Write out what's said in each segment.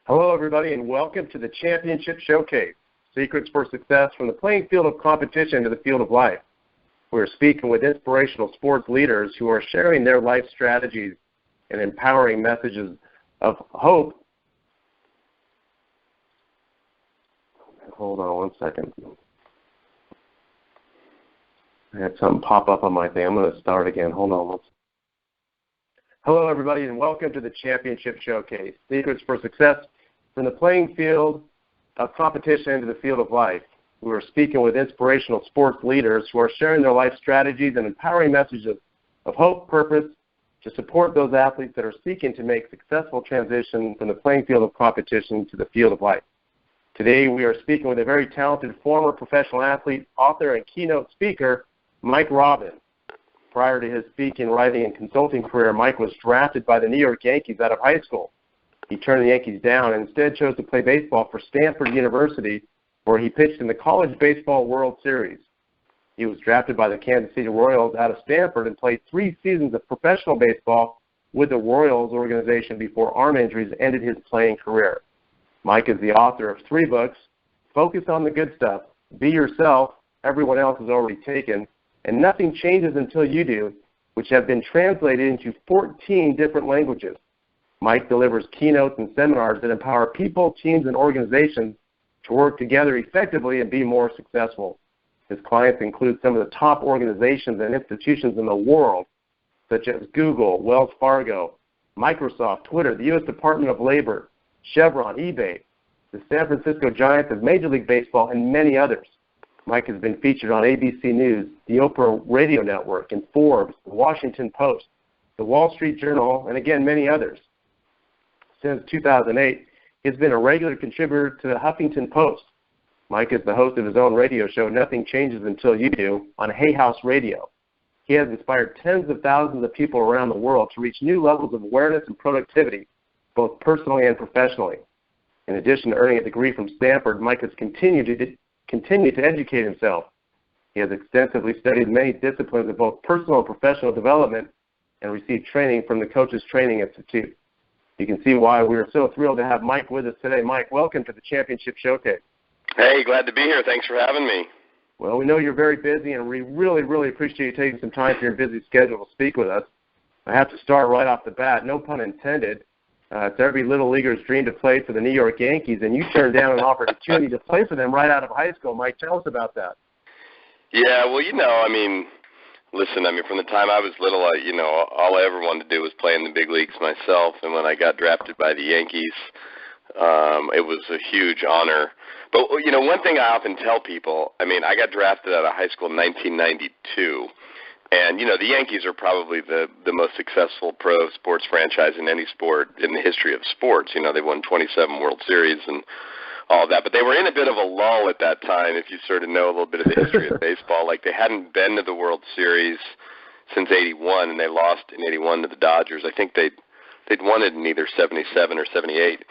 Hello, everybody, and welcome to the Championship Showcase, Secrets for Success from the playing field of competition to the field of life. We're speaking with inspirational sports leaders who are sharing their life strategies and empowering messages of hope. Hold on one second. I had something pop up on my thing. I'm going to start again. Hold on. Hello, everybody, and welcome to the Championship Showcase, Secrets for Success from the playing field of competition to the field of life. We are speaking with inspirational sports leaders who are sharing their life strategies and empowering messages of hope, purpose, to support those athletes that are seeking to make successful transition from the playing field of competition to the field of life. Today, we are speaking with a very talented former professional athlete, author, and keynote speaker, Mike Robbins. Prior to his speaking, writing, and consulting career, Mike was drafted by the New York Yankees out of high school. He turned the Yankees down and instead chose to play baseball for Stanford University, where he pitched in the College Baseball World Series. He was drafted by the Kansas City Royals out of Stanford and played 3 seasons of professional baseball with the Royals organization before arm injuries ended his playing career. Mike is the author of 3 books, Focus on the Good Stuff, Be Yourself, Everyone Else Is Already Taken, and Nothing Changes Until You Do, which have been translated into 14 different languages. Mike delivers keynotes and seminars that empower people, teams, and organizations to work together effectively and be more successful. His clients include some of the top organizations and institutions in the world, such as Google, Wells Fargo, Microsoft, Twitter, the U.S. Department of Labor, Chevron, eBay, the San Francisco Giants of Major League Baseball, and many others. Mike has been featured on ABC News, the Oprah Radio Network, and Forbes, the Washington Post, the Wall Street Journal, and again, many others. Since 2008, he has been a regular contributor to the Huffington Post. Mike is the host of his own radio show, Nothing Changes Until You Do, on Hay House Radio. He has inspired tens of thousands of people around the world to reach new levels of awareness and productivity, both personally and professionally. In addition to earning a degree from Stanford, Mike has continued to educate himself. He has extensively studied many disciplines of both personal and professional development and received training from the Coaches Training Institute. You can see why we are so thrilled to have Mike with us today. Mike, welcome to the Championship Showcase. Hey, glad to be here. Thanks for having me. Well, we know you're very busy, and we really, really appreciate you taking some time from your busy schedule to speak with us. I have to start right off the bat, no pun intended. It's every little leaguer's dream to play for the New York Yankees, and you turned down an opportunity to play for them right out of high school. Mike, tell us about that. Yeah, well, listen, from the time I was little, all I ever wanted to do was play in the big leagues myself, and when I got drafted by the Yankees, it was a huge honor. But, one thing I often tell people, I got drafted out of high school in 1992, and, the Yankees are probably the most successful pro sports franchise in any sport in the history of sports. They won 27 World Series and all that. But they were in a bit of a lull at that time, if you sort of know a little bit of the history of baseball. Like, they hadn't been to the World Series since 81, and they lost in 81 to the Dodgers. I think they'd won it in either 77 or 78.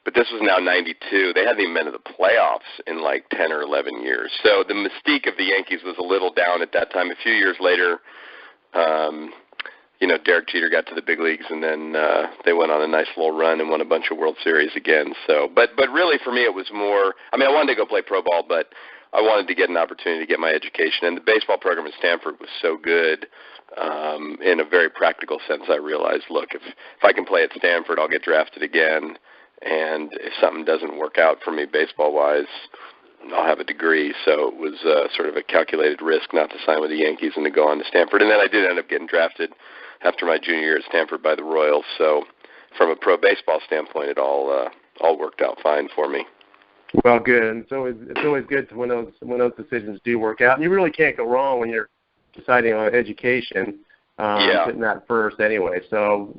But this was now 92. They hadn't even been to the playoffs in like 10 or 11 years. So the mystique of the Yankees was a little down at that time. A few years later, Derek Jeter got to the big leagues, and then they went on a nice little run and won a bunch of World Series again. So, but really for me it was more, I wanted to go play pro ball, but I wanted to get an opportunity to get my education. And the baseball program at Stanford was so good in a very practical sense. I realized, look, if I can play at Stanford, I'll get drafted again. And if something doesn't work out for me baseball-wise, I'll have a degree. So it was sort of a calculated risk not to sign with the Yankees and to go on to Stanford. And then I did end up getting drafted after my junior year at Stanford by the Royals. So from a pro baseball standpoint, it all worked out fine for me. Well, good. And it's always good when those decisions do work out. And you really can't go wrong when you're deciding on education, putting that first anyway. So,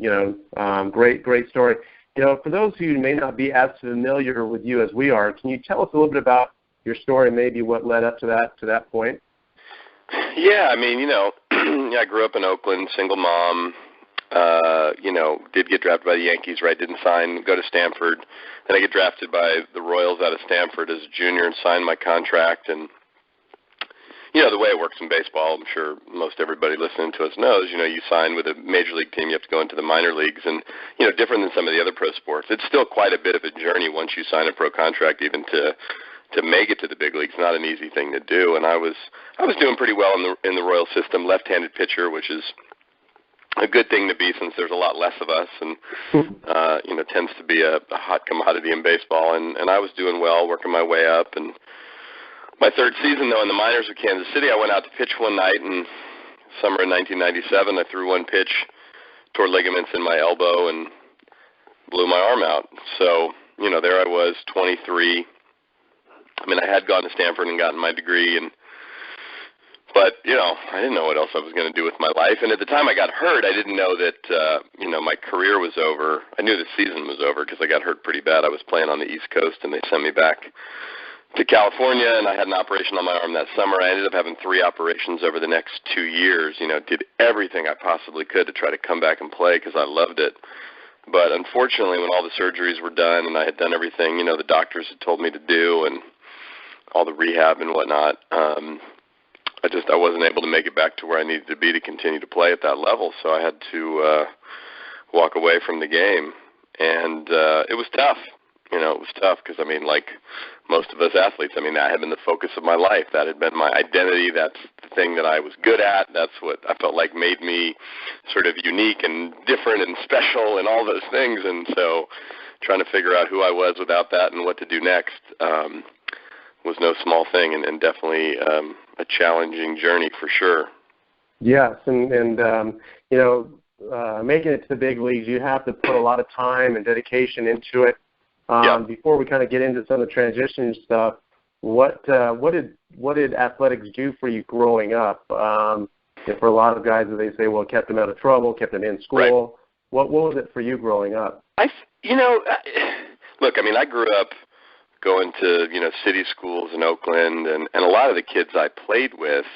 great story. For those who may not be as familiar with you as we are, can you tell us a little bit about your story, maybe what led up to that point? Yeah, I grew up in Oakland, single mom, did get drafted by the Yankees, right, didn't go to Stanford. Then I get drafted by the Royals out of Stanford as a junior and signed my contract. And, the way it works in baseball, I'm sure most everybody listening to us knows, you sign with a major league team, you have to go into the minor leagues, and, different than some of the other pro sports. It's still quite a bit of a journey once you sign a pro contract, even to make it to the big leagues. Not an easy thing to do, and I was doing pretty well in the Royal system, left-handed pitcher, which is a good thing to be since there's a lot less of us, and tends to be a hot commodity in baseball. And I was doing well, working my way up. And my third season, though, in the minors with Kansas City, I went out to pitch one night in summer of 1997. I threw one pitch, tore ligaments in my elbow, and blew my arm out. So there I was, 23. I mean, I had gone to Stanford and gotten my degree, but I didn't know what else I was going to do with my life. And at the time I got hurt, I didn't know that, my career was over. I knew the season was over because I got hurt pretty bad. I was playing on the East Coast, and they sent me back to California, and I had an operation on my arm that summer. I ended up having 3 operations over the next 2 years, did everything I possibly could to try to come back and play because I loved it. But unfortunately, when all the surgeries were done and I had done everything, the doctors had told me to do and all the rehab and whatnot, I wasn't able to make it back to where I needed to be to continue to play at that level. So I had to walk away from the game, and it was tough. It was tough because, like most of us athletes, that had been the focus of my life. That had been my identity. That's the thing that I was good at. That's what I felt like made me sort of unique and different and special and all those things. And so trying to figure out who I was without that and what to do next was no small thing, and definitely a challenging journey for sure. Yes, and making it to the big leagues, you have to put a lot of time and dedication into it. Before we kind of get into some of the transition stuff, what did athletics do for you growing up? For a lot of guys, they say, well, it kept them out of trouble, kept them in school. Right. What was it for you growing up? Look, I grew up going to, city schools in Oakland, and a lot of the kids I played with,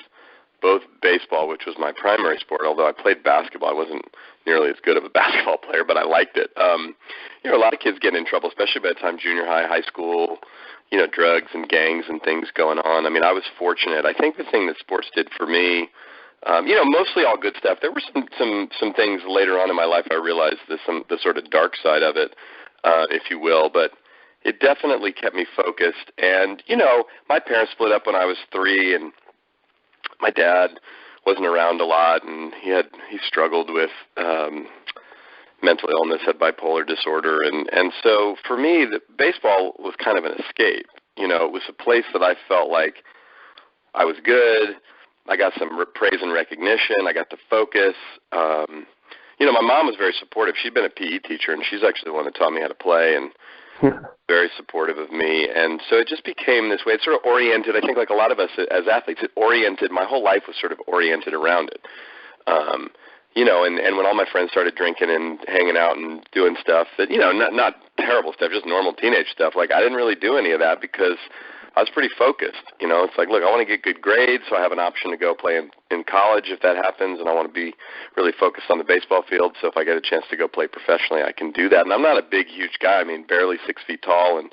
both baseball, which was my primary sport, although I played basketball. I wasn't nearly as good of a basketball player, but I liked it. A lot of kids get in trouble, especially by the time junior high school, drugs and gangs and things going on. I was fortunate. I think the thing that sports did for me, mostly all good stuff. There were some things later on in my life I realized the sort of dark side of it, if you will, but it definitely kept me focused. And, my parents split up when I was 3, and my dad wasn't around a lot, and he struggled with mental illness, had bipolar disorder. And so for me, baseball was kind of an escape. It was a place that I felt like I was good. I got some praise and recognition. I got to focus. My mom was very supportive. She'd been a PE teacher, and she's actually the one that taught me how to play, and very supportive of me. And so it just became this way. It sort of oriented, I think like a lot of us as athletes, my whole life was sort of oriented around it. And when all my friends started drinking and hanging out and doing stuff that, not terrible stuff, just normal teenage stuff, like I didn't really do any of that because I was pretty focused. It's like, look, I want to get good grades, so I have an option to go play in college if that happens, and I want to be really focused on the baseball field, so if I get a chance to go play professionally, I can do that. And I'm not a big, huge guy. Barely 6 feet tall, and,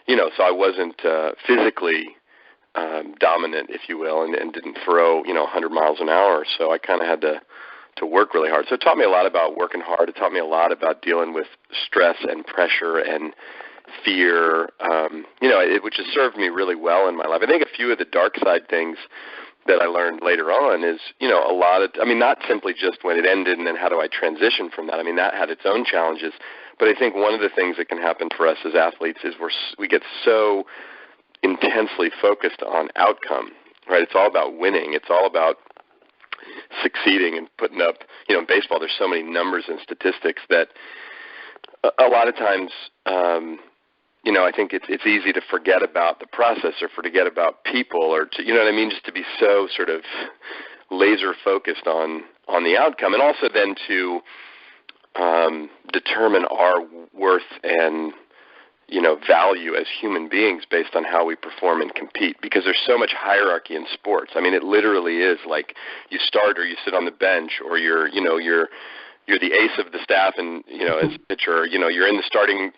so I wasn't physically dominant, if you will, and didn't throw, 100 miles an hour, so I kind of had to work really hard. So it taught me a lot about working hard. It taught me a lot about dealing with stress and pressure and fear, which has served me really well in my life. I think a few of the dark side things that I learned later on is, a lot of, not simply just when it ended and then how do I transition from that. That had its own challenges. But I think one of the things that can happen for us as athletes is we get so intensely focused on outcome, right? It's all about winning. It's all about succeeding and putting up, in baseball, there's so many numbers and statistics that a lot of times, I think it's easy to forget about the process or forget about people or to, just to be so sort of laser focused on the outcome, and also then to determine our worth and, value as human beings based on how we perform and compete, because there's so much hierarchy in sports. It literally is like you start or you sit on the bench, or you're the ace of the staff and, as a pitcher, you're in the starting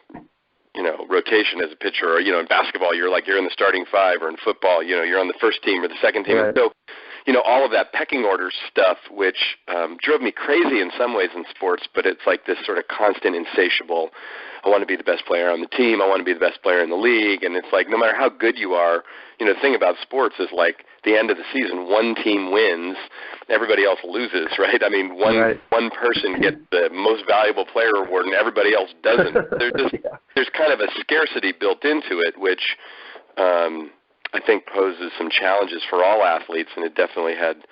rotation as a pitcher, or, in basketball, you're in the starting five, or in football, you're on the first team or the second team. Right. And so, all of that pecking order stuff, which drove me crazy in some ways in sports, but it's like this sort of constant, insatiable, I want to be the best player on the team, I want to be the best player in the league, and it's like no matter how good you are, the thing about sports is like the end of the season, one team wins, everybody else loses, right? I mean, one person gets the most valuable player award and everybody else doesn't. There's kind of a scarcity built into it, which I think poses some challenges for all athletes, and it definitely had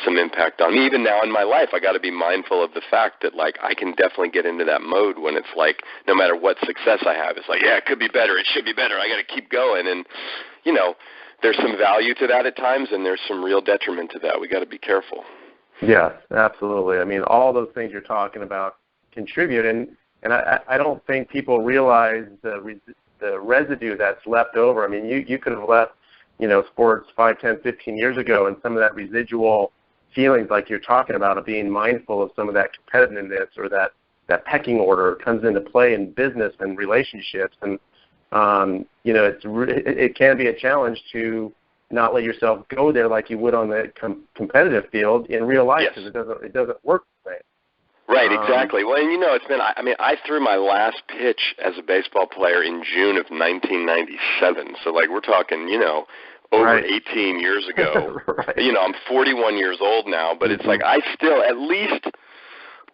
some impact on me. Even now in my life, I got to be mindful of the fact that, like, I can definitely get into that mode when it's like, no matter what success I have, it's like, yeah, it could be better, it should be better, I got to keep going. And, there's some value to that at times, and there's some real detriment to that. We got to be careful. Yes, absolutely. I mean, all those things you're talking about contribute, and I don't think people realize the residue that's left over. I mean, you could have left, sports 5, 10, 15 years ago, and some of that residual feelings like you're talking about of being mindful of some of that competitiveness or that pecking order comes into play in business and relationships. And, it can be a challenge to not let yourself go there like you would on the competitive field in real life, because it doesn't work the same. Right, exactly. Well, and it's been, I threw my last pitch as a baseball player in June of 1997. So, like, we're talking, over 18 years ago. Right. I'm 41 years old now, but it's like I still, at least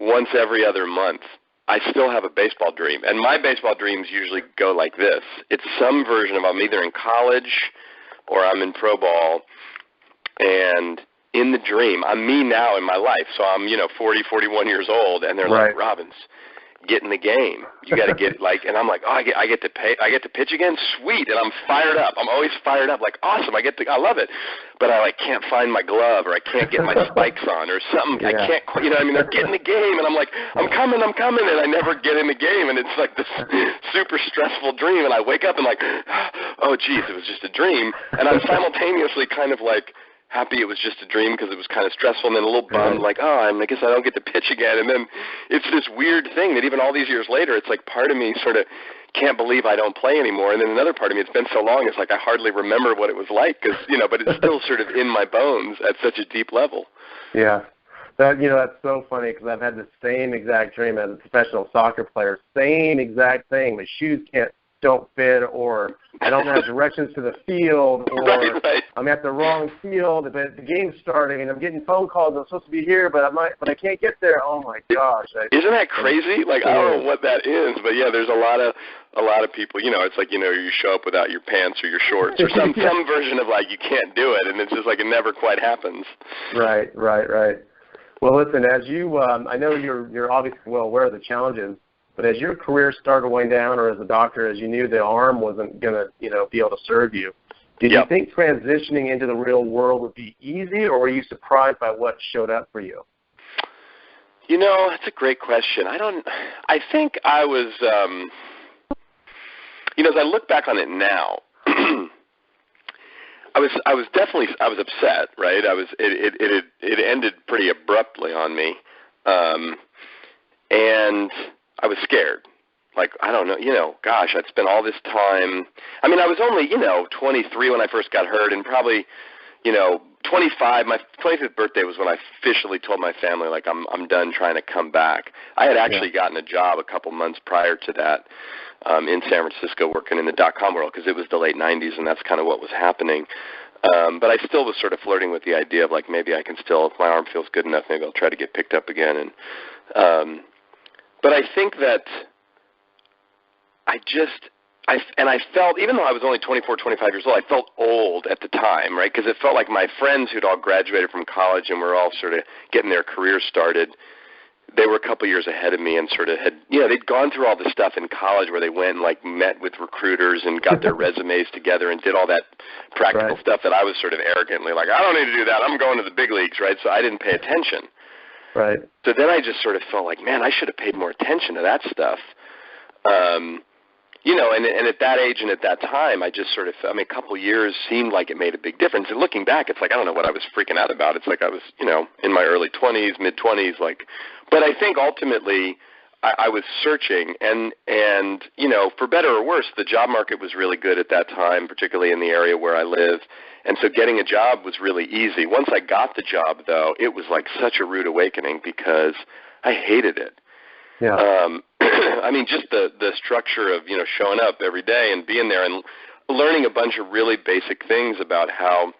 once every other month, I still have a baseball dream. And my baseball dreams usually go like this. It's some version of I'm either in college or I'm in pro ball, and in the dream, I'm me now in my life. So I'm, 40, 41 years old, and they're like, Robbins, get in the game. You got to get and I'm like, oh, I get to pitch again, sweet, and I'm fired up. I'm always fired up, like awesome. I love it, but I can't find my glove, or I can't get my spikes on, or something. I can't, they're getting the game, and I'm like, I'm coming, and I never get in the game, and it's like this super stressful dream, and I wake up and like, oh geez, it was just a dream, and I'm simultaneously kind of like happy it was just a dream because it was kind of stressful, and then a little bummed, like, I guess I don't get to pitch again. And then it's this weird thing that even all these years later, it's like part of me sort of can't believe I don't play anymore, and then another part of me, it's been so long, it's like I hardly remember what it was like, because, but it's still sort of in my bones at such a deep level. Yeah. That's so funny, because I've had the same exact dream as a professional soccer player, same exact thing. The shoes don't fit, or I don't have directions to the field, or right. I'm at the wrong field, but the game's starting, and I'm getting phone calls. I'm supposed to be here, but I can't get there. Oh my gosh! Isn't that crazy? Like, I don't know what that is, but yeah, there's a lot of people. It's like you show up without your pants or your shorts or some version of like you can't do it, and it's just like it never quite happens. Right. Well, listen, as you, I know you're obviously well aware of the challenges. But as your career started going down, or as a doctor, as you knew the arm wasn't going to, be able to serve you, did you think transitioning into the real world would be easy, or were you surprised by what showed up for you? That's a great question. I think I was, as I look back on it now, I was upset, right? It ended pretty abruptly on me, and I was scared. Like, I don't know, gosh, I'd spent all this time. I mean, I was only, 23 when I first got hurt, and probably, 25. My 25th birthday was when I officially told my family, like, I'm done trying to come back. I had actually gotten a job a couple months prior to that in San Francisco working in the dot-com world, because it was the late 90s, and that's kind of what was happening. But I still was sort of flirting with the idea of, like, maybe I can still, if my arm feels good enough, maybe I'll try to get picked up again. And but I think that I felt, even though I was only 24, 25 years old, I felt old at the time, right? Because it felt like my friends who'd all graduated from college and were all sort of getting their careers started, they were a couple years ahead of me and sort of had, they'd gone through all this stuff in college where they went and, like, met with recruiters and got their resumes together and did all that practical stuff that I was sort of arrogantly like, I don't need to do that. I'm going to the big leagues, right? So I didn't pay attention. Right. So then I just sort of felt like, man, I should have paid more attention to that stuff. And at that age and at that time, I just sort of, a couple of years seemed like it made a big difference. And looking back, it's like, I don't know what I was freaking out about. It's like I was, in my early 20s, mid-20s, like, but I think ultimately I was searching, and for better or worse, the job market was really good at that time, particularly in the area where I live. And so getting a job was really easy. Once I got the job, though, it was like such a rude awakening because I hated it. Yeah. I mean, just the structure of, showing up every day and being there and learning a bunch of really basic things about how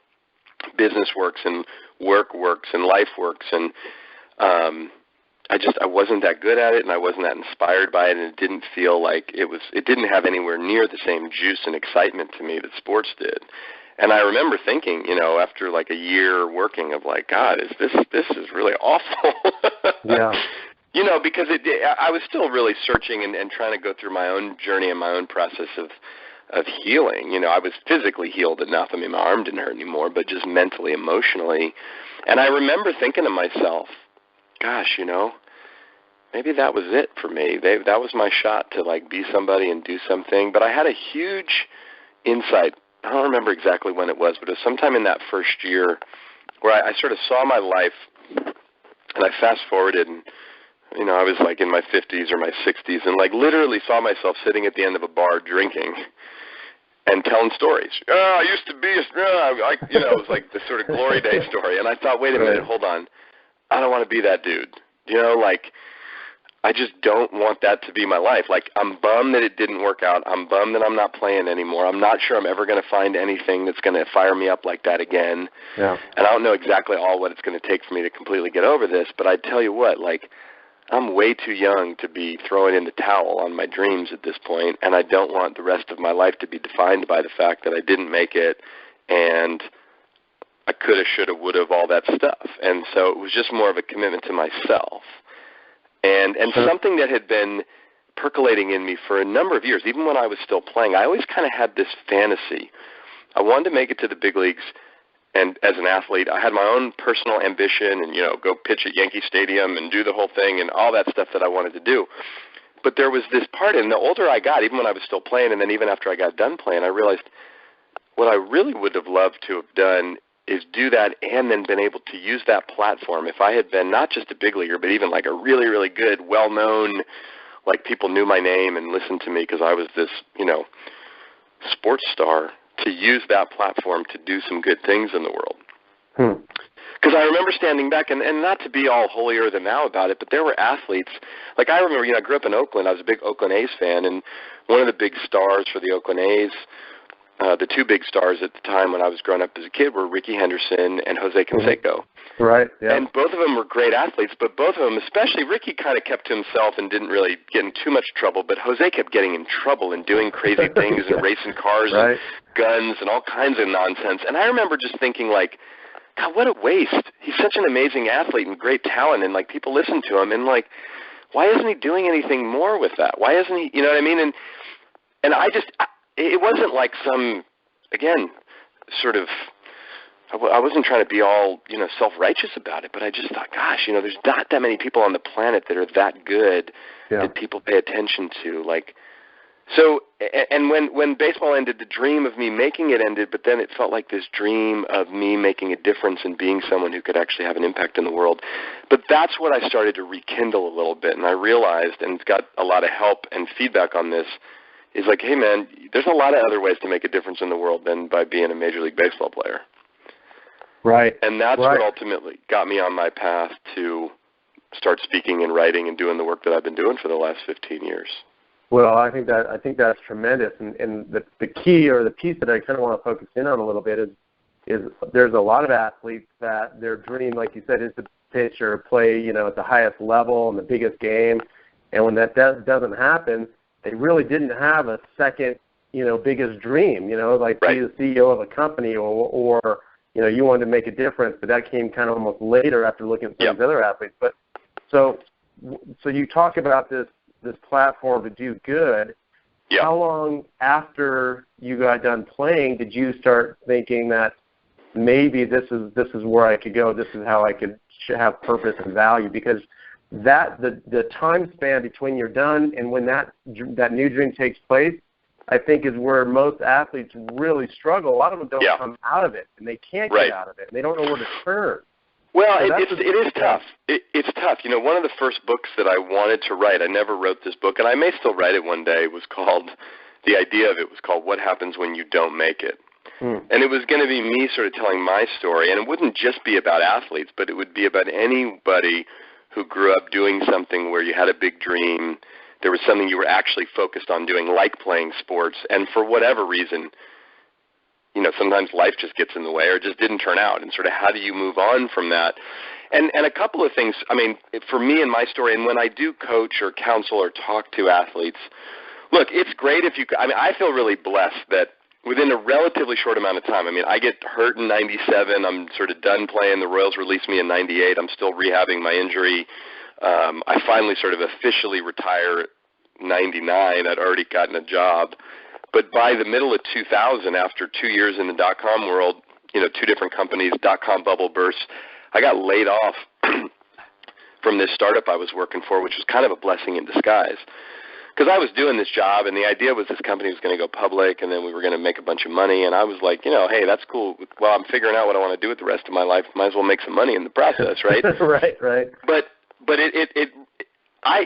business works and work works and life works. And I wasn't that good at it, and I wasn't that inspired by it, and it didn't feel like it didn't have anywhere near the same juice and excitement to me that sports did. And I remember thinking, after like a year working of like, God, this is really awful. Yeah. Because I was still really searching and trying to go through my own journey and my own process of healing. I was physically healed enough. I mean, my arm didn't hurt anymore, but just mentally, emotionally. And I remember thinking to myself, gosh, maybe that was it for me. That was my shot to like be somebody and do something. But I had a huge insight. I don't remember exactly when it was, but it was sometime in that first year where I sort of saw my life, and I fast forwarded, and I was like in my 50s or my 60s, and like literally saw myself sitting at the end of a bar drinking and telling stories. I used to be it was like this sort of glory day story. And I thought, wait a minute, hold on. I don't want to be that dude. I just don't want that to be my life. Like, I'm bummed that it didn't work out. I'm bummed that I'm not playing anymore. I'm not sure I'm ever going to find anything that's going to fire me up like that again. Yeah. And I don't know exactly what it's going to take for me to completely get over this, but I tell you what, like, I'm way too young to be throwing in the towel on my dreams at this point, and I don't want the rest of my life to be defined by the fact that I didn't make it and I coulda, shoulda, woulda, all that stuff. And so it was just more of a commitment to myself. And something that had been percolating in me for a number of years, even when I was still playing, I always kind of had this fantasy. I wanted to make it to the big leagues, and as an athlete, I had my own personal ambition and, go pitch at Yankee Stadium and do the whole thing and all that stuff that I wanted to do. But there was this part, and the older I got, even when I was still playing, and then even after I got done playing, I realized what I really would have loved to have done is do that and then been able to use that platform. If I had been not just a big leaguer, but even like a really, really good, well-known, like people knew my name and listened to me because I was this, sports star, to use that platform to do some good things in the world. Because I remember standing back, and not to be all holier than thou about it, but there were athletes. Like I remember, I grew up in Oakland. I was a big Oakland A's fan, and one of the big stars for the Oakland A's, the two big stars at the time when I was growing up as a kid were Ricky Henderson and Jose Canseco. Right, yeah. And both of them were great athletes, but both of them, especially Ricky, kind of kept to himself and didn't really get in too much trouble, but Jose kept getting in trouble and doing crazy things and racing cars and guns and all kinds of nonsense. And I remember just thinking, like, God, what a waste. He's such an amazing athlete and great talent, and, like, people listen to him, and, like, why isn't he doing anything more with that? Why isn't he, you know what I mean? And I just, it wasn't like some, again, sort of, I wasn't trying to be all, self-righteous about it, but I just thought, gosh, there's not that many people on the planet that are that good that people pay attention to. Like, so, and when baseball ended, the dream of me making it ended, but then it felt like this dream of me making a difference and being someone who could actually have an impact in the world. But that's what I started to rekindle a little bit, and I realized, and got a lot of help and feedback on this, is like, hey, man, there's a lot of other ways to make a difference in the world than by being a Major League Baseball player. Right. And that's what ultimately got me on my path to start speaking and writing and doing the work that I've been doing for the last 15 years. Well, I think that's tremendous. And the key, or the piece that I kind of want to focus in on a little bit is there's a lot of athletes that their dream, like you said, is to pitch or play, at the highest level in the biggest game. And when that doesn't happen, they really didn't have a second, biggest dream, like be the CEO of a company or you wanted to make a difference, but that came kind of almost later after looking at some of these other athletes. But so you talk about this platform to do good. Yep. How long after you got done playing did you start thinking that maybe this is where I could go, this is how I could have purpose and value? Because that the time span between you're done and when that new dream takes place, I think is where most athletes really struggle. A lot of them don't come out of it, and they can't get out of it, and they don't know where to turn. Well, it is tough. It's tough. You know, one of the first books that I wanted to write, I never wrote this book, and I may still write it one day, was called, the idea of it was called What Happens When You Don't Make It. And it was going to be me sort of telling my story, and it wouldn't just be about athletes, but it would be about anybody who grew up doing something where you had a big dream, there was something you were actually focused on doing, like playing sports, and for whatever reason, you know, sometimes life just gets in the way or it just didn't turn out, and sort of how do you move on from that? And a couple of things, I mean, for me and my story, and when I do coach or counsel or talk to athletes, look, it's great if you, I mean, I feel really blessed that within a relatively short amount of time, I mean, I get hurt in 97. I'm sort of done playing. The Royals released me in 98. I'm still rehabbing my injury. I finally sort of officially retire at 99. I'd already gotten a job. But by the middle of 2000, after 2 years in the dot-com world, you know, 2 different companies, dot-com bubble burst, I got laid off from this startup I was working for, which was kind of a blessing in disguise. Because I was doing this job, and the idea was this company was going to go public, and then we were going to make a bunch of money. And I was like, you know, hey, that's cool. Well, I'm figuring out what I want to do with the rest of my life. Might as well make some money in the process, right? Right. But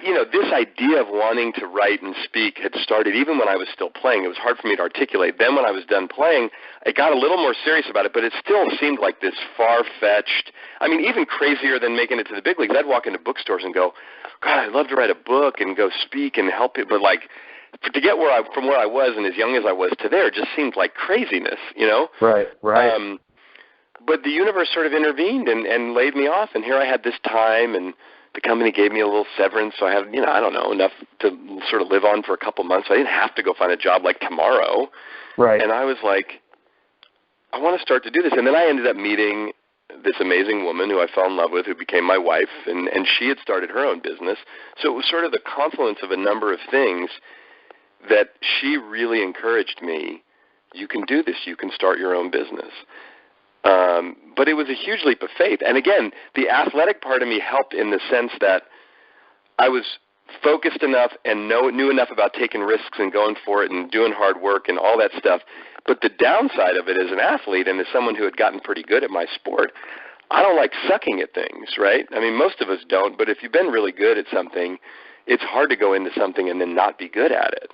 you know, this idea of wanting to write and speak had started even when I was still playing. It was hard for me to articulate. Then when I was done playing, I got a little more serious about it, but it still seemed like this far-fetched, I mean, even crazier than making it to the big leagues. I'd walk into bookstores and go, God, I'd love to write a book and go speak and help people, but like to get from where I was and as young as I was to there just seemed like craziness, you know? Right. But the universe sort of intervened and laid me off, and here I had this time, and the company gave me a little severance, so I had, you know, I don't know, enough to sort of live on for a couple months. I didn't have to go find a job like tomorrow. Right. And I was like, I want to start to do this. And then I ended up meeting this amazing woman who I fell in love with, who became my wife, and she had started her own business. So it was sort of the confluence of a number of things that she really encouraged me. You can do this. You can start your own business. But it was a huge leap of faith. And again, the athletic part of me helped in the sense that I was focused enough and knew enough about taking risks and going for it and doing hard work and all that stuff. But the downside of it as an athlete and as someone who had gotten pretty good at my sport, I don't like sucking at things, right? I mean, most of us don't, but if you've been really good at something, it's hard to go into something and then not be good at it.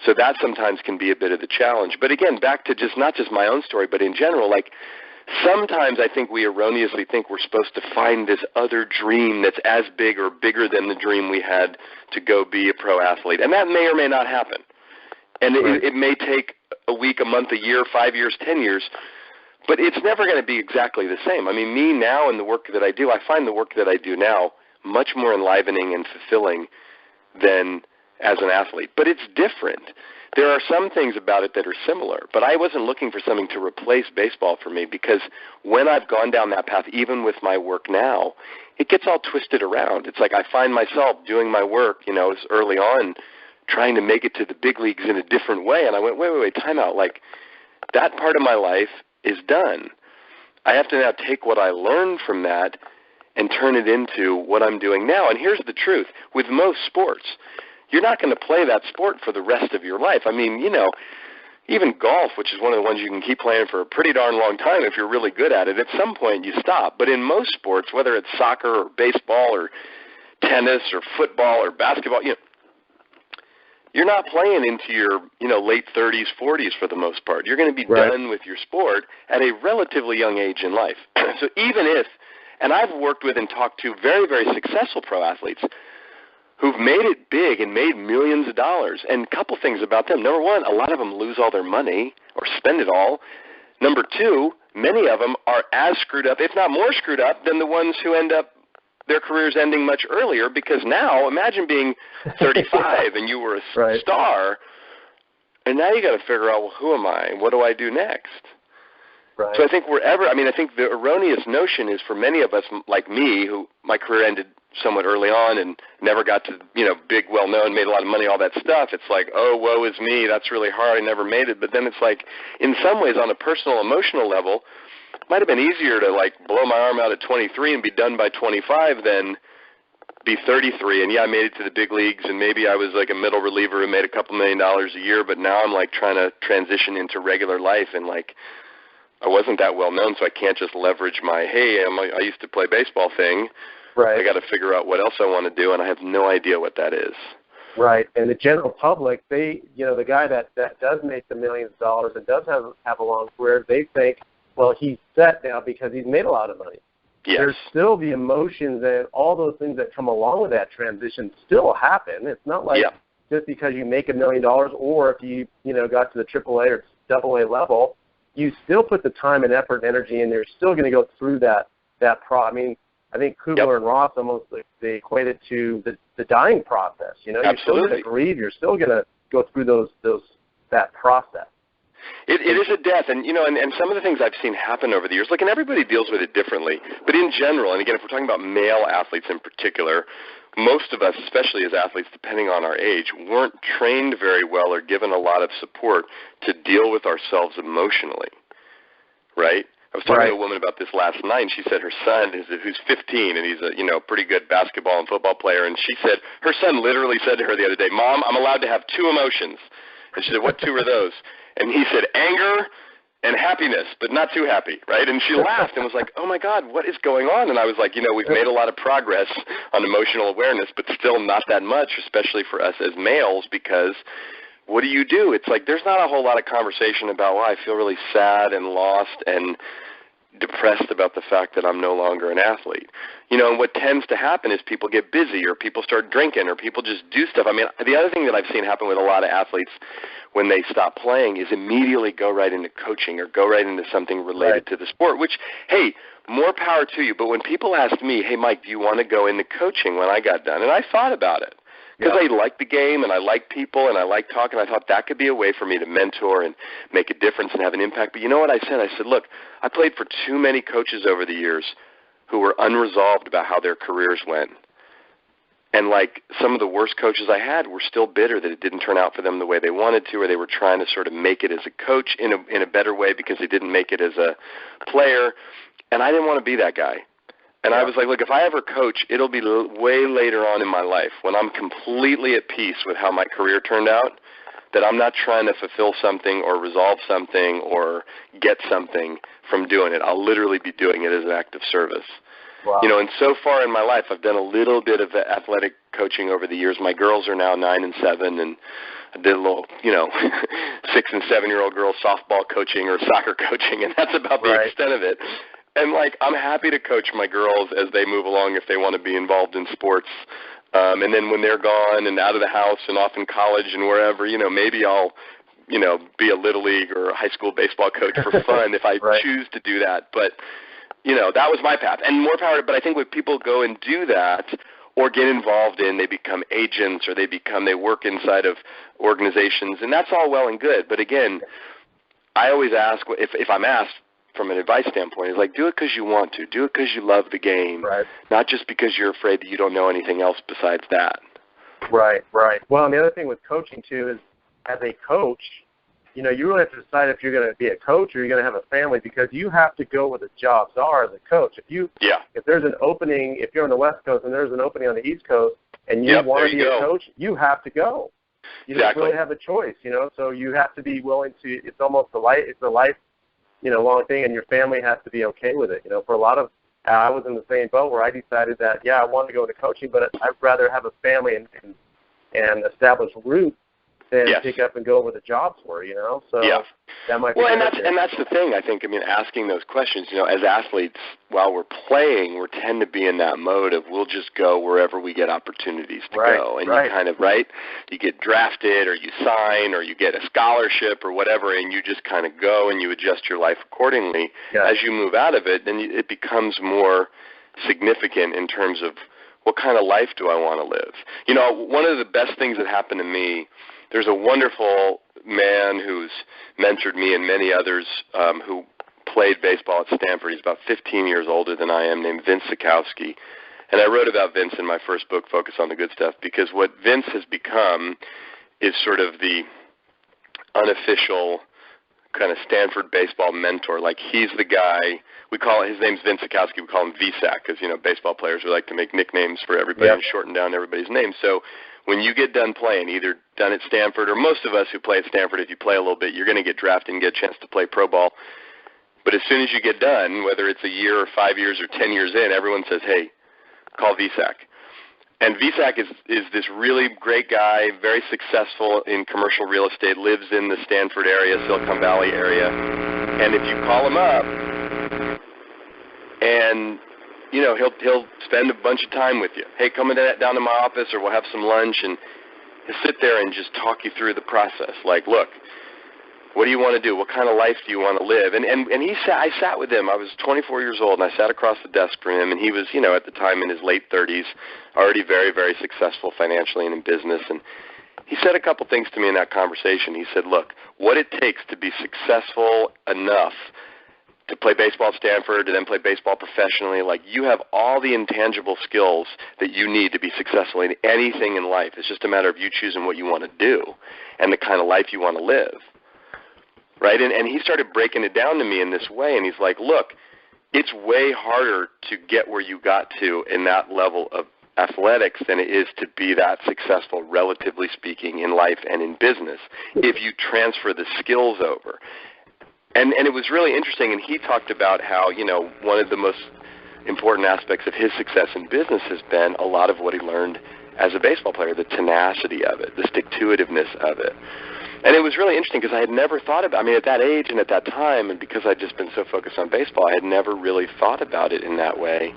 So that sometimes can be a bit of the challenge. But again, back to just not just my own story, but in general, like sometimes I think we erroneously think we're supposed to find this other dream that's as big or bigger than the dream we had to go be a pro athlete. And that may or may not happen. And it may take a week, a month, a year, 5 years, 10 years, but it's never going to be exactly the same. I mean, me now and the work that I do, I find the work that I do now much more enlivening and fulfilling than as an athlete. But it's different. There are some things about it that are similar, but I wasn't looking for something to replace baseball for me, because when I've gone down that path, even with my work now, it gets all twisted around. It's like I find myself doing my work, you know, early on, trying to make it to the big leagues in a different way. And I went, wait, time out. Like, that part of my life is done. I have to now take what I learned from that and turn it into what I'm doing now. And here's the truth. With most sports, you're not going to play that sport for the rest of your life. I mean, you know, even golf, which is one of the ones you can keep playing for a pretty darn long time if you're really good at it, at some point you stop. But in most sports, whether it's soccer or baseball or tennis or football or basketball, you know, you're not playing into your, you know, late 30s, 40s for the most part. You're going to be done with your sport at a relatively young age in life. So even if, and I've worked with and talked to very, very successful pro athletes who've made it big and made millions of dollars. And a couple things about them. Number one, a lot of them lose all their money or spend it all. Number two, many of them are as screwed up, if not more screwed up, than the ones who end up their careers ending much earlier, because now imagine being 35 and you were a star, and now you got to figure out, well, who am I? What do I do next? Right. So I think I think the erroneous notion is for many of us, like me, who my career ended somewhat early on and never got to, you know, big, well-known, made a lot of money, all that stuff. It's like, oh, woe is me. That's really hard. I never made it. But then it's like, in some ways, on a personal, emotional level, might have been easier to, like, blow my arm out at 23 and be done by 25 than be 33. And, yeah, I made it to the big leagues, and maybe I was, like, a middle reliever who made a couple $1 million a year, but now I'm, like, trying to transition into regular life and, like, I wasn't that well known, so I can't just leverage my, hey, I used to play baseball thing. Right. I got to figure out what else I want to do, and I have no idea what that is. Right. And the general public, they, the guy that does make the millions of dollars and does have a long career, they think, well, he's set now because he's made a lot of money. Yes. There's still the emotions and all those things that come along with that transition still happen. It's not like just because you make $1 million or if you, got to the AAA or AA level, you still put the time and effort and energy in there. You're still going to go through that I mean, I think Kubler and Ross almost they equate it to the dying process. You're still going to grieve. You're still going to go through that process. It is a death, and and some of the things I've seen happen over the years, and everybody deals with it differently. But in general, and again, if we're talking about male athletes in particular, most of us, especially as athletes, depending on our age, weren't trained very well or given a lot of support to deal with ourselves emotionally, right? I was talking to a woman about this last night, and she said her son, who's 15, and he's a pretty good basketball and football player, and she said her son literally said to her the other day, "Mom, I'm allowed to have 2 emotions." And she said, "What 2 are those?" And he said, "Anger and happiness, but not too happy," right? And she laughed and was like, "Oh, my God, what is going on?" And I was like, we've made a lot of progress on emotional awareness, but still not that much, especially for us as males, because what do? It's like there's not a whole lot of conversation about, well, I feel really sad and lost and depressed about the fact that I'm no longer an athlete. And what tends to happen is people get busy or people start drinking or people just do stuff. I mean, the other thing that I've seen happen with a lot of athletes when they stop playing is immediately go right into coaching or go right into something related to the sport, which, hey, more power to you. But when people asked me, hey, Mike, do you want to go into coaching when I got done? And I thought about it. Because I like the game and I like people and I like talking. I thought that could be a way for me to mentor and make a difference and have an impact. But you know what I said? I said, look, I played for too many coaches over the years who were unresolved about how their careers went. And some of the worst coaches I had were still bitter that it didn't turn out for them the way they wanted to, or they were trying to sort of make it as a coach in a better way because they didn't make it as a player. And I didn't want to be that guy. And I was like, look, if I ever coach, it'll be way later on in my life when I'm completely at peace with how my career turned out, that I'm not trying to fulfill something or resolve something or get something from doing it. I'll literally be doing it as an act of service. Wow. And so far in my life, I've done a little bit of athletic coaching over the years. My girls are now 9 and 7, and I did a little, 6 and 7-year-old girls softball coaching or soccer coaching, and that's about the extent of it. And, I'm happy to coach my girls as they move along if they want to be involved in sports. And then when they're gone and out of the house and off in college and wherever, maybe I'll, be a little league or a high school baseball coach for fun if I choose to do that. But, that was my path. And more power, but I think when people go and do that or get involved in, they become agents or they work inside of organizations, and that's all well and good. But, again, I always ask, if I'm asked, from an advice standpoint, is do it because you want to. Do it because you love the game, not just because you're afraid that you don't know anything else besides that. Right. Well, and the other thing with coaching, too, is as a coach, you really have to decide if you're going to be a coach or you're going to have a family, because you have to go where the jobs are as a coach. If there's an opening, if you're on the West Coast and there's an opening on the East Coast and you want to be a coach, you have to go. You don't really have a choice, so you have to be willing to, it's almost a life, long thing, and your family has to be okay with it. For a lot of, I was in the same boat where I decided that, I wanted to go into coaching, but I'd rather have a family and establish roots than pick up and go where the jobs were, So that might be and that's the thing, I think. Asking those questions, as athletes, while we're playing, we tend to be in that mode of we'll just go wherever we get opportunities to go. And you kind of, you get drafted or you sign or you get a scholarship or whatever, and you just kind of go and you adjust your life accordingly. As you move out of it, then it becomes more significant in terms of what kind of life do I want to live. One of the best things that happened to me, there's a wonderful man who's mentored me and many others who played baseball at Stanford. He's about 15 years older than I am, named Vince Sikowski. And I wrote about Vince in my first book, Focus on the Good Stuff, because what Vince has become is sort of the unofficial kind of Stanford baseball mentor. He's the guy, his name's Vince Sikowski, we call him VSAC, because, baseball players, we like to make nicknames for everybody and shorten down everybody's name. So when you get done playing, either done at Stanford or most of us who play at Stanford, if you play a little bit, you're going to get drafted and get a chance to play pro ball. But as soon as you get done, whether it's a year or 5 years or 10 years in, everyone says, hey, call VSAC. And VSAC is this really great guy, very successful in commercial real estate, lives in the Stanford area, Silicon Valley area. And if you call him up, and he'll spend a bunch of time with you. Hey, come down to my office, or we'll have some lunch, and he'll sit there and just talk you through the process. Like, look, what do you want to do? What kind of life do you want to live? And I sat with him. I was 24 years old, and I sat across the desk from him, and he was, at the time in his late 30s, already very, very successful financially and in business. And he said a couple things to me in that conversation. He said, look, what it takes to be successful enough to play baseball at Stanford, to then play baseball professionally, like you have all the intangible skills that you need to be successful in anything in life. It's just a matter of you choosing what you want to do and the kind of life you want to live, right? And he started breaking it down to me in this way, and he's like, look, it's way harder to get where you got to in that level of athletics than it is to be that successful, relatively speaking, in life and in business if you transfer the skills over. And it was really interesting, and he talked about how, one of the most important aspects of his success in business has been a lot of what he learned as a baseball player, the tenacity of it, the stick-to-itiveness of it. And it was really interesting because I had never thought about, at that age and at that time, and because I'd just been so focused on baseball, I had never really thought about it in that way.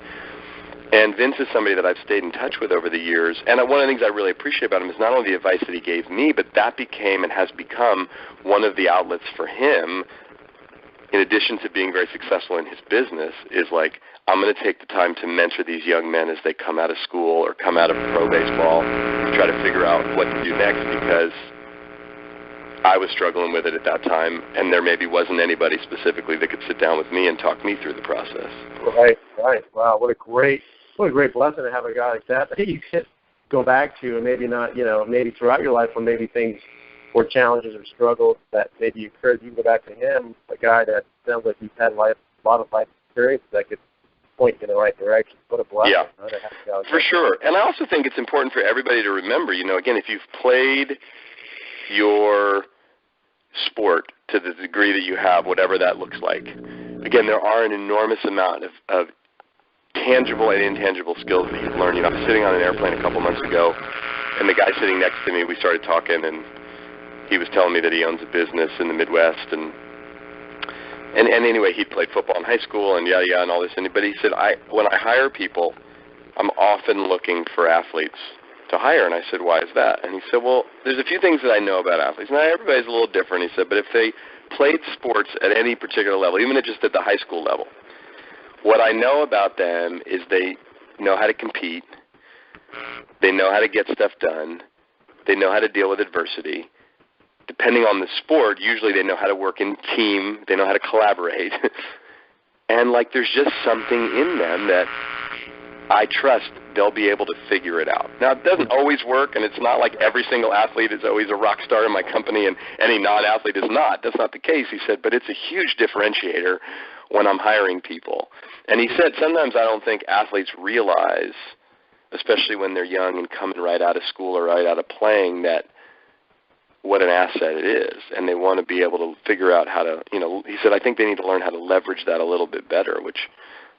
And Vince is somebody that I've stayed in touch with over the years. And one of the things I really appreciate about him is not only the advice that he gave me, but that became and has become one of the outlets for him, in addition to being very successful in his business, is like, I'm going to take the time to mentor these young men as they come out of school or come out of pro baseball to try to figure out what to do next, because I was struggling with it at that time, and there maybe wasn't anybody specifically that could sit down with me and talk me through the process. Right. Wow, what a great blessing to have a guy like that you could go back to, and maybe not, maybe throughout your life when maybe things or challenges or struggles that maybe occurred, you can go back to him, a guy that sounds like he's had a lot of life experience that could point you in the right direction. What a blessing. Yeah, for sure. And I also think it's important for everybody to remember, again, if you've played your sport to the degree that you have, whatever that looks like, again, there are an enormous amount of tangible and intangible skills that you've learned. I was sitting on an airplane a couple months ago, and the guy sitting next to me, we started talking, and he was telling me that he owns a business in the Midwest, and anyway, he'd played football in high school and and all this. But he said, when I hire people, I'm often looking for athletes to hire. And I said, why is that? And he said, well, there's a few things that I know about athletes. Now, everybody's a little different, he said, but if they played sports at any particular level, even just at the high school level, what I know about them is they know how to compete, they know how to get stuff done, they know how to deal with adversity. Depending on the sport, usually they know how to work in team, they know how to collaborate. And there's just something in them that I trust they'll be able to figure it out. Now, it doesn't always work, and it's not like every single athlete is always a rock star in my company and any non-athlete is not. That's not the case, he said, but it's a huge differentiator when I'm hiring people. And he said sometimes I don't think athletes realize, especially when they're young and coming right out of school or right out of playing, that what an asset it is, and they want to be able to figure out how to, he said, I think they need to learn how to leverage that a little bit better, which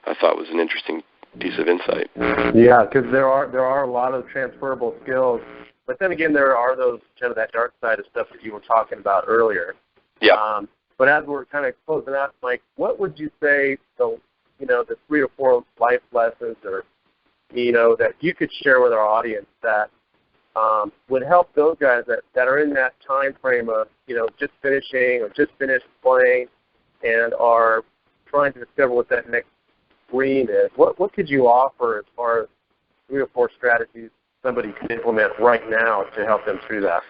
I thought was an interesting piece of insight. Yeah, because there are a lot of transferable skills, but then again, there are those kind of that dark side of stuff that you were talking about earlier. Yeah. But as we're kind of closing out, Mike, what would you say the 3 or 4 life lessons or that you could share with our audience that would help those guys that are in that time frame of, just finishing or just finished playing and are trying to discover what that next dream is? What could you offer as far as 3 or 4 strategies somebody could implement right now to help them through that?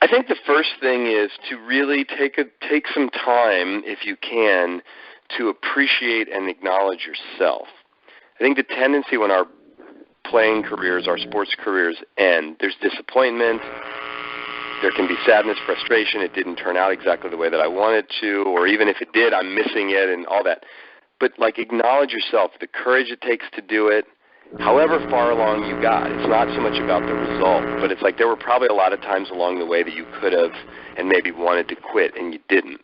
I think the first thing is to really take some time, if you can, to appreciate and acknowledge yourself. I think the tendency when our playing careers, our sports careers end, there's disappointment, there can be sadness, frustration, it didn't turn out exactly the way that I wanted to, or even if it did, I'm missing it and all that. But acknowledge yourself, the courage it takes to do it, however far along you got. It's not so much about the result, but it's there were probably a lot of times along the way that you could have and maybe wanted to quit and you didn't.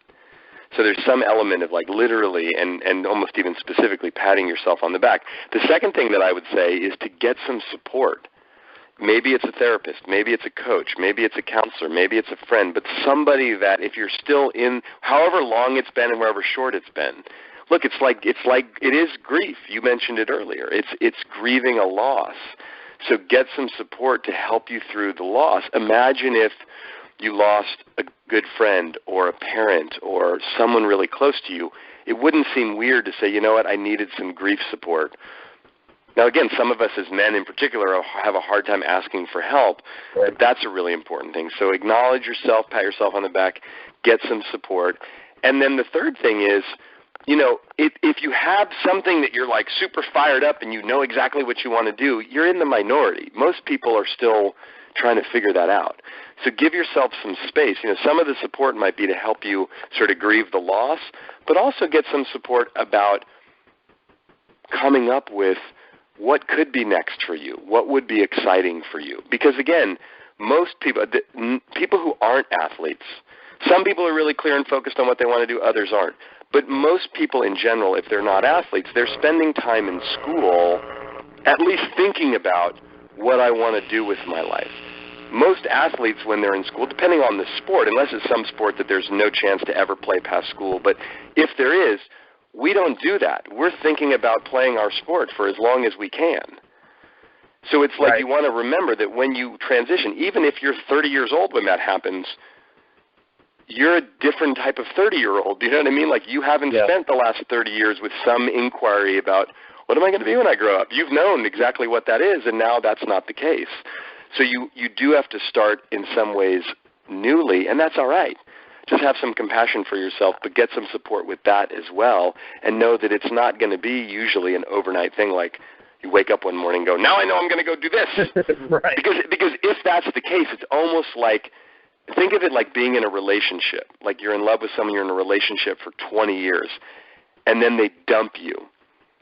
So there's some element of like literally and almost even specifically patting yourself on the back. The second thing that I would say is to get some support. Maybe it's a therapist, maybe it's a coach, maybe it's a counselor, maybe it's a friend, but somebody that if you're still in, however long it's been and however short it's been, look, it's like it is grief. You mentioned it earlier. It's grieving a loss. So get some support to help you through the loss. Imagine if you lost a good friend or a parent or someone really close to you. It wouldn't seem weird to say, you know what, I needed some grief support. Now, again, some of us as men in particular have a hard time asking for help, but that's a really important thing. So acknowledge yourself, pat yourself on the back, get some support. And then the third thing is, you know, if you have something that you're like super fired up and you know exactly what you want to do, you're in the minority. Most people are still trying to figure that out. So give yourself some space. You know, some of the support might be to help you sort of grieve the loss, but also get some support about coming up with what could be next for you, what would be exciting for you. Because, again, most people, people who aren't athletes, some people are really clear and focused on what they want to do, others aren't. But most people in general, if they're not athletes, they're spending time in school at least thinking about what I want to do with my life. Most athletes, when they're in school, depending on the sport, unless it's some sport that there's no chance to ever play past school, but if there is, we don't do that. We're thinking about playing our sport for as long as we can. So it's like you want to remember that when you transition, even if you're 30 years old when that happens, you're a different type of 30-year-old. Do you know what I mean? Like you haven't spent the last 30 years with some inquiry about what am I going to be when I grow up? You've known exactly what that is, and now that's not the case. So you do have to start in some ways newly, and that's all right. Just have some compassion for yourself, but get some support with that as well, and know that it's not going to be usually an overnight thing like you wake up one morning and go, now I know I'm going to go do this. Right. Because if that's the case, it's almost like, think of it like being in a relationship. Like you're in love with someone, you're in a relationship for 20 years, and then they dump you,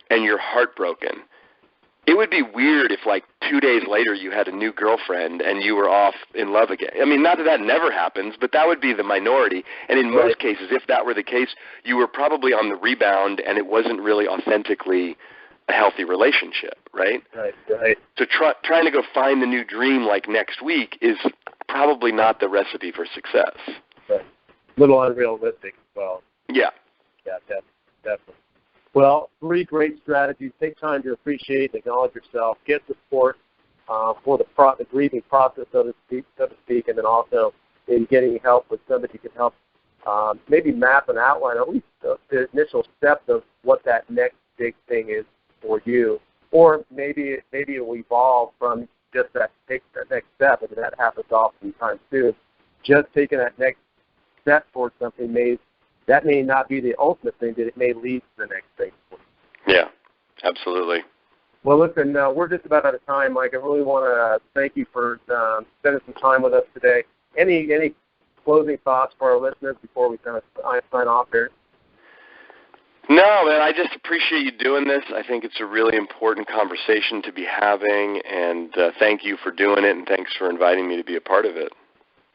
and you're heartbroken. It would be weird if like 2 days later you had a new girlfriend and you were off in love again. I mean, not that that never happens, but that would be the minority. And in most cases, if that were the case, you were probably on the rebound and it wasn't really authentically a healthy relationship, right? Right. So trying to go find the new dream like next week is probably not the recipe for success. Right. A little unrealistic as well. Yeah. Yeah, definitely. Well, 3 great strategies. Take time to appreciate, acknowledge yourself, get support for the grieving process, so to speak, and then also in getting help with somebody who can help maybe map an outline, at least the initial steps of what that next big thing is for you. Or maybe it will evolve from just that next step, and that happens oftentimes too. Just taking that next step towards something may not be the ultimate thing, but it may lead to the next thing. Yeah, absolutely. Well, listen, we're just about out of time, Mike. I really want to thank you for spending some time with us today. Any closing thoughts for our listeners before we kind of sign off here? No, man, I just appreciate you doing this. I think it's a really important conversation to be having, and thank you for doing it, and thanks for inviting me to be a part of it.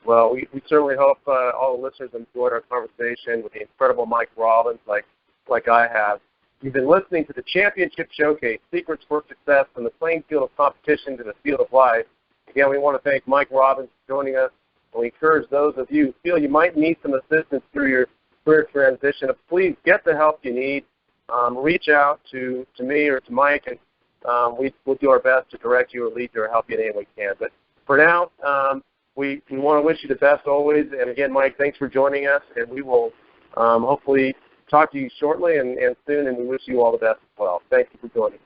Well, we certainly hope all the listeners enjoyed our conversation with the incredible Mike Robbins, like I have. You've been listening to the Championship Showcase, Secrets for Success from the playing field of competition to the field of life. Again, we want to thank Mike Robbins for joining us, and we encourage those of you who feel you might need some assistance through your career transition. Please get the help you need. Reach out to me or to Mike, and we'll do our best to direct you or lead you or help you in any way we can. But for now, we want to wish you the best always. And again, Mike, thanks for joining us, and we will hopefully talk to you shortly and soon, and we wish you all the best as well. Thank you for joining us.